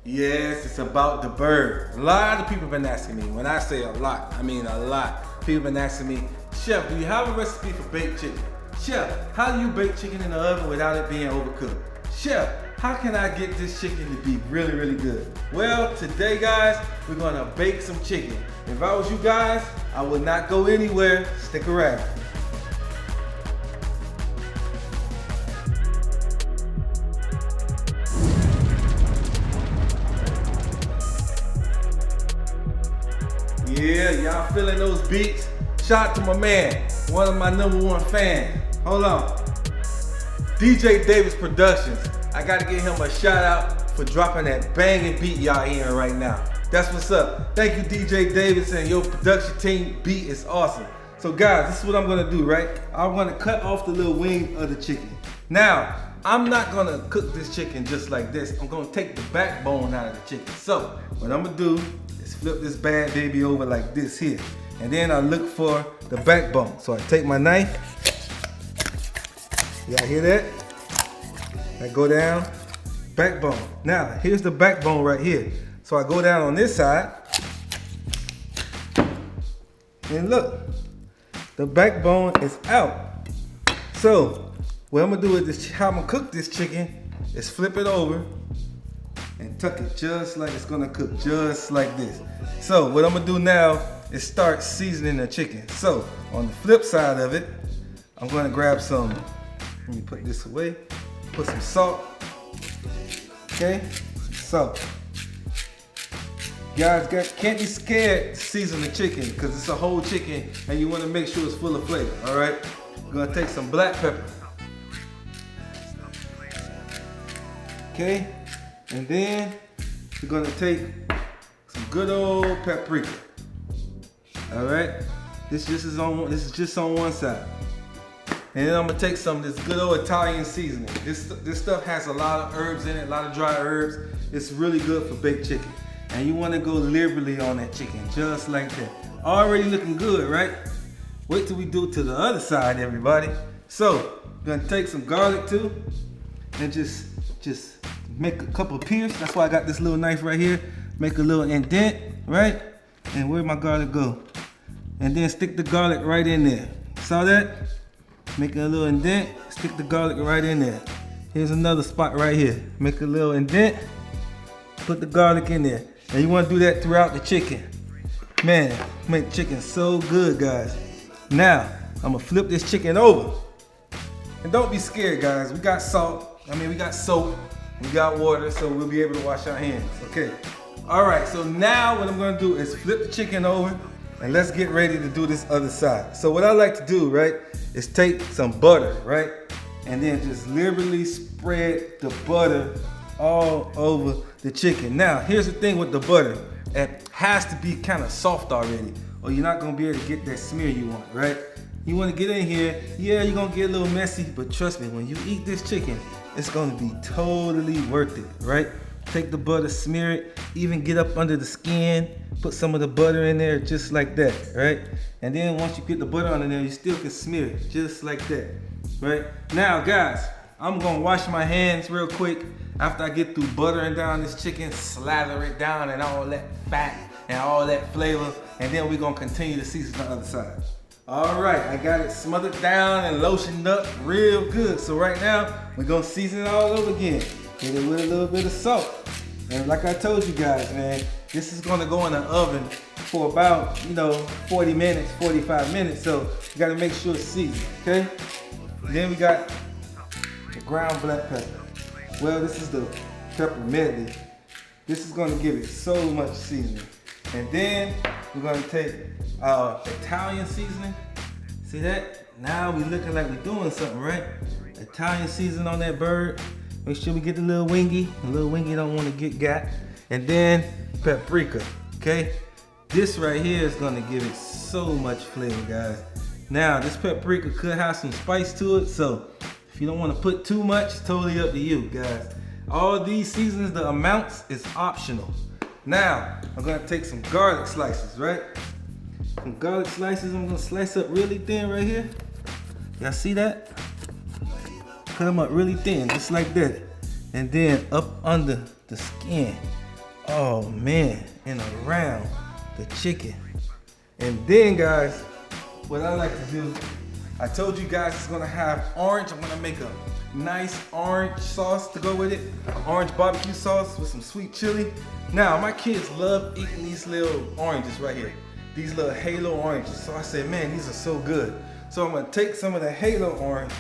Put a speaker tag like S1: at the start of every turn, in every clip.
S1: Yes, it's about the bird. A lot of people have been asking me. When I say a lot, I mean a lot. People have been asking me, Chef, do you have a recipe for baked chicken? Chef, how do you bake chicken in the oven without it being overcooked? Chef, how can I get this chicken to be really, really good? Well, today guys, we're gonna bake some chicken. If I was you guys, I would not go anywhere. Stick around. Yeah, y'all feeling those beats? Shout out to my man, one of my #1 fans. Hold on. DJ Davis Productions. I gotta give him a shout out for dropping that banging beat y'all hearing right now. That's what's up. Thank you, DJ Davis, and your production team. Beat is awesome. So guys, this is what I'm gonna do, right? I'm gonna cut off the little wing of the chicken. Now, I'm not gonna cook this chicken just like this. I'm gonna take the backbone out of the chicken. So, what I'm gonna do is flip this bad baby over like this here. And then I look for the backbone. So I take my knife. Y'all hear that? I go down, backbone. Now, here's the backbone right here. So I go down on this side. And look, the backbone is out. So, what I'm gonna do with this, how I'm gonna cook this chicken is flip it over and tuck it just like it's gonna cook, just like this. So what I'm gonna do now is start seasoning the chicken. So on the flip side of it, I'm gonna grab some, let me put this away, put some salt, okay, some salt. Guys, can't be scared to season the chicken because it's a whole chicken and you wanna make sure it's full of flavor, all right? We're gonna take some black pepper. Okay, and then we're gonna take some good old paprika. All right, this is just on one side, and then I'm gonna take some of this good old Italian seasoning. This stuff has a lot of herbs in it, a lot of dry herbs. It's really good for baked chicken, and you want to go liberally on that chicken, just like that. Already looking good, right? Wait till we do to the other side, everybody. So, gonna take some garlic too, and just make a couple of pierce. That's why I got this little knife right here. Make a little indent, right? And where'd my garlic go? And then stick the garlic right in there. Saw that? Make a little indent, stick the garlic right in there. Here's another spot right here. Make a little indent, put the garlic in there. And you wanna do that throughout the chicken. Man, make chicken so good, guys. Now, I'm gonna flip this chicken over. And don't be scared, guys. We got salt, we got soap, we got water, so we'll be able to wash our hands, okay? All right, so now what I'm gonna do is flip the chicken over and let's get ready to do this other side. So what I like to do, right, is take some butter, right? And then just liberally spread the butter all over the chicken. Now, here's the thing with the butter. It has to be kind of soft already, or you're not gonna be able to get that smear you want, right? You wanna get in here, yeah, you're gonna get a little messy, but trust me, when you eat this chicken, it's gonna be totally worth it, right? Take the butter, smear it, even get up under the skin, put some of the butter in there just like that, right? And then once you get the butter under there, you still can smear it just like that, right? Now guys, I'm gonna wash my hands real quick after I get through buttering down this chicken, slather it down and all that fat and all that flavor, and then we're gonna continue to season the other side. All right, I got it smothered down and lotioned up real good. So right now, we're gonna season it all over again. Hit it with a little bit of salt. And like I told you guys, man, this is gonna go in the oven for about, 40 minutes, 45 minutes. So you gotta make sure it's seasoned, okay? Then we got the ground black pepper. Well, this is the pepper medley. This is gonna give it so much seasoning. And then we're gonna take Italian seasoning. See that? Now we looking like we're doing something, right? Italian seasoning on that bird. Make sure we get the little wingy. The little wingy don't want to get got. And then paprika, okay? This right here is gonna give it so much flavor, guys. Now, this paprika could have some spice to it, so if you don't want to put too much, it's totally up to you, guys. All these seasonings, the amounts is optional. Now, I'm gonna take some garlic slices, right? Some garlic slices, I'm gonna slice up really thin right here. Y'all see that? Cut them up really thin, just like that. And then up under the skin. Oh man, and around the chicken. And then guys, what I like to do, I told you guys it's gonna have orange. I'm gonna make a nice orange sauce to go with it. Orange barbecue sauce with some sweet chili. Now, my kids love eating these little oranges right here. These little halo oranges. So I said, man, these are so good. So I'm gonna take some of the halo orange,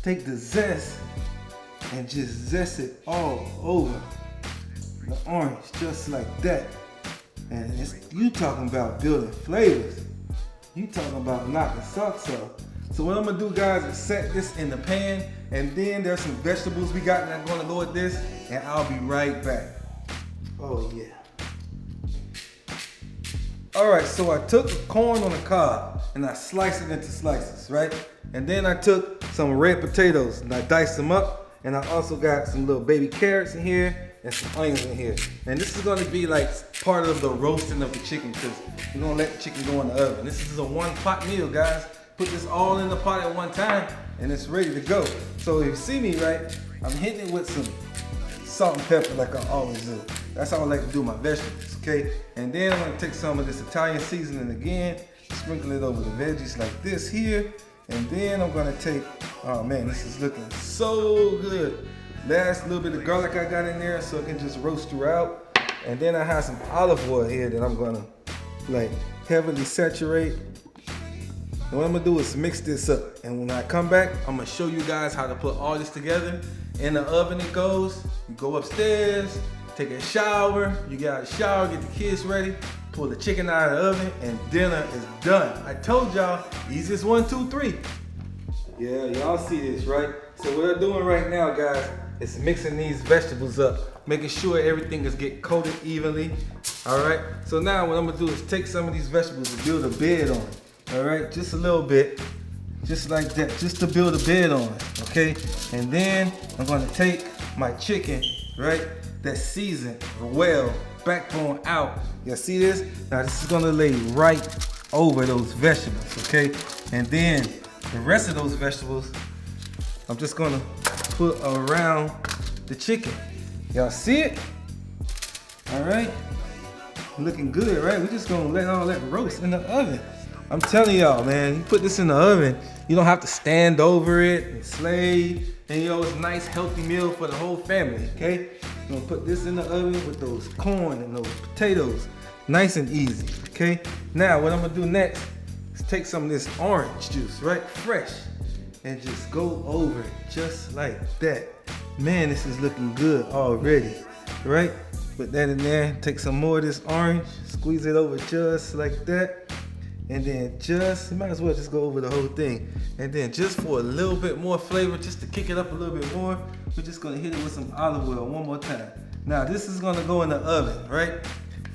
S1: take the zest, and just zest it all over the orange, just like that. And you talking about building flavors. You talking about knocking socks off. So what I'm gonna do, guys, is set this in the pan, and then there's some vegetables we got that are gonna go with this, and I'll be right back. Oh yeah. All right, so I took the corn on the cob and I sliced it into slices, right? And then I took some red potatoes and I diced them up, and I also got some little baby carrots in here and some onions in here. And this is gonna be like part of the roasting of the chicken, because we're gonna let the chicken go in the oven. This is a one pot meal, guys. Put this all in the pot at one time and it's ready to go. So if you see me, right, I'm hitting it with some salt and pepper like I always do. That's how I like to do my vegetables, okay? And then I'm gonna take some of this Italian seasoning again, sprinkle it over the veggies like this here. And then I'm gonna take, oh man, this is looking so good. Last little bit of garlic I got in there so it can just roast throughout. And then I have some olive oil here that I'm gonna like heavily saturate. And what I'm gonna do is mix this up. And when I come back, I'm gonna show you guys how to put all this together. In the oven it goes. You go upstairs, take a shower. You get out of the shower, get the kids ready, pull the chicken out of the oven, and dinner is done. I told y'all, easiest 1, 2, 3. Yeah, y'all see this, right? So what I'm doing right now, guys, is mixing these vegetables up, making sure everything is getting coated evenly. All right. So now what I'm gonna do is take some of these vegetables and build a bed on it. All right, just a little bit, just like that, just to build a bed on it, okay? And then I'm gonna take my chicken, right, that's seasoned well, backbone out. Y'all see this? Now this is gonna lay right over those vegetables, okay? And then the rest of those vegetables, I'm just gonna put around the chicken. Y'all see it? All right, looking good, right? We're just gonna let all that roast in the oven. I'm telling y'all, man, you put this in the oven, you don't have to stand over it and slave. And you know, it's a nice, healthy meal for the whole family, okay? You're gonna put this in the oven with those corn and those potatoes. Nice and easy, okay? Now, what I'm gonna do next is take some of this orange juice, right? Fresh. And just go over it, just like that. Man, this is looking good already, right? Put that in there, take some more of this orange, squeeze it over just like that. And then you might as well just go over the whole thing. And then just for a little bit more flavor, just to kick it up a little bit more, we're just gonna hit it with some olive oil one more time. Now this is gonna go in the oven, right?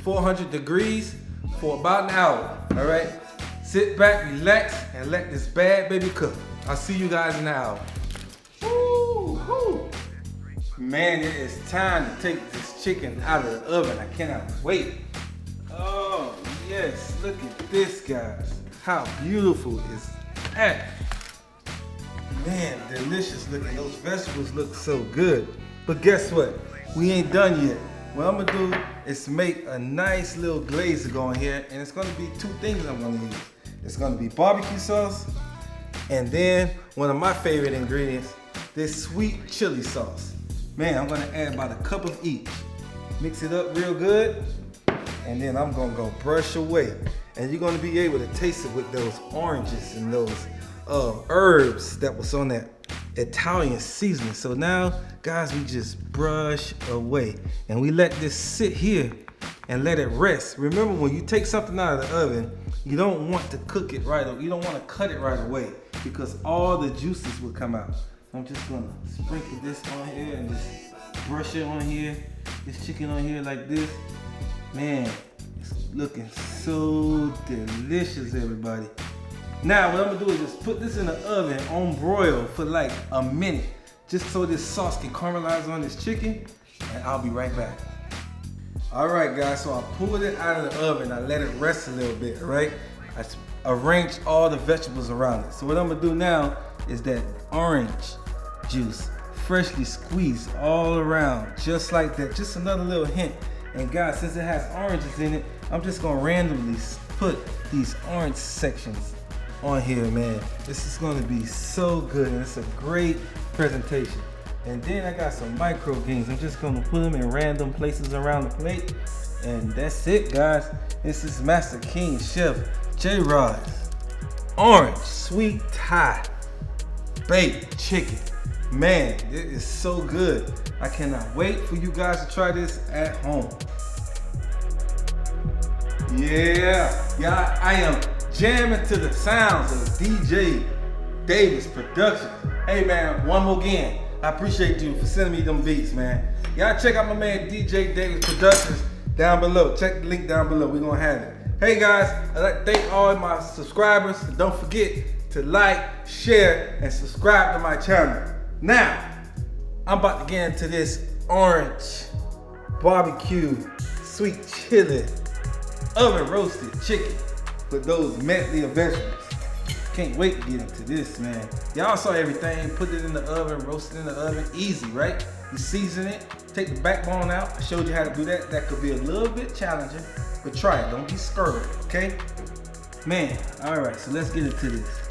S1: 400 degrees for about an hour, all right? Sit back, relax, and let this bad baby cook. I'll see you guys in an hour. Woo-hoo. Man, it is time to take this chicken out of the oven. I cannot wait. Oh, yes, look at this, guys. How beautiful is that? Man, delicious looking. Those vegetables look so good. But guess what? We ain't done yet. What I'm gonna do is make a nice little glaze to go in here, and it's gonna be 2 things I'm gonna use. It's gonna be barbecue sauce, and then one of my favorite ingredients, this sweet chili sauce. Man, I'm gonna add about a cup of each. Mix it up real good. And then I'm gonna go brush away. And you're gonna be able to taste it with those oranges and those herbs that was on that Italian seasoning. So now, guys, we just brush away. And we let this sit here and let it rest. Remember, when you take something out of the oven, you don't want to cook it right away. You don't want to cut it right away because all the juices will come out. I'm just gonna sprinkle this on here and just brush it on here. This chicken on here like this. Man, it's looking so delicious, everybody. Now, what I'm gonna do is just put this in the oven on broil for like a minute, just so this sauce can caramelize on this chicken, and I'll be right back. All right, guys, so I pulled it out of the oven. I let it rest a little bit, right? I arranged all the vegetables around it. So what I'm gonna do now is that orange juice, freshly squeezed all around, just like that. Just another little hint. And guys, since it has oranges in it, I'm just gonna randomly put these orange sections on here, man. This is gonna be so good, and it's a great presentation. And then I got some micro greens. I'm just gonna put them in random places around the plate. And that's it, guys. This is Master King Chef Jerod's orange sweet Thai baked chicken. Man, it is so good. I cannot wait for you guys to try this at home. Yeah, I am jamming to the sounds of DJ Davis Productions. Hey man, one more again. I appreciate you for sending me them beats, man. Y'all check out my man DJ Davis Productions down below. Check the link down below. We're gonna have it. Hey guys, I'd like to thank all my subscribers. Don't forget to like, share, and subscribe to my channel. Now, I'm about to get into this orange barbecue sweet chili oven roasted chicken with those medley of vegetables. Can't wait to get into this, man. Y'all saw everything. Put it in the oven, roast it in the oven. Easy, right? You season it, take the backbone out. I showed you how to do that. That could be a little bit challenging, but try it. Don't be scared, okay? Man, all right, so let's get into this.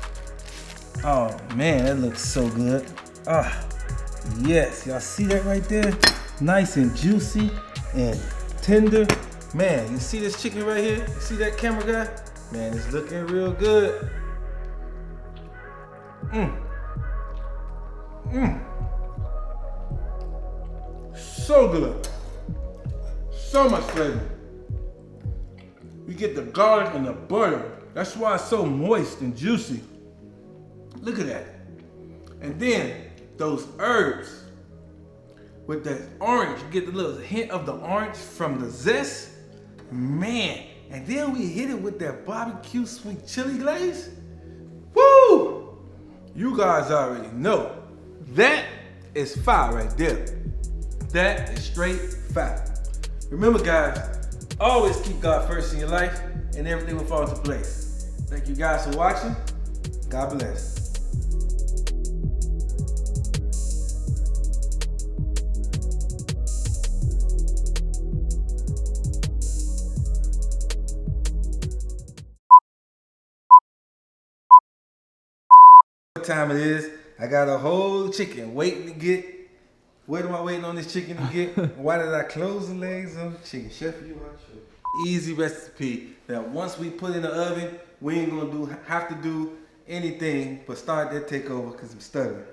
S1: Oh man, that looks so good. Ah, yes, y'all see that right there? Nice and juicy and tender. Man, you see this chicken right here? You see that camera guy? Man, it's looking real good. So good. So much flavor. You get the garlic and the butter. That's why it's so moist and juicy. Look at that. And then those herbs with that orange, you get the little hint of the orange from the zest. Man, and then we hit it with that barbecue sweet chili glaze. Woo! You guys already know. That is fire right there. That is straight fire. Remember guys, always keep God first in your life and everything will fall into place. Thank you guys for watching. God bless. What time it is? I got a whole chicken waiting to get. What am I waiting on this chicken to get? Why did I close the legs on the chicken? Chef, you want to show? Easy recipe that once we put in the oven, we ain't gonna have to do anything but start that takeover because I'm stuttering.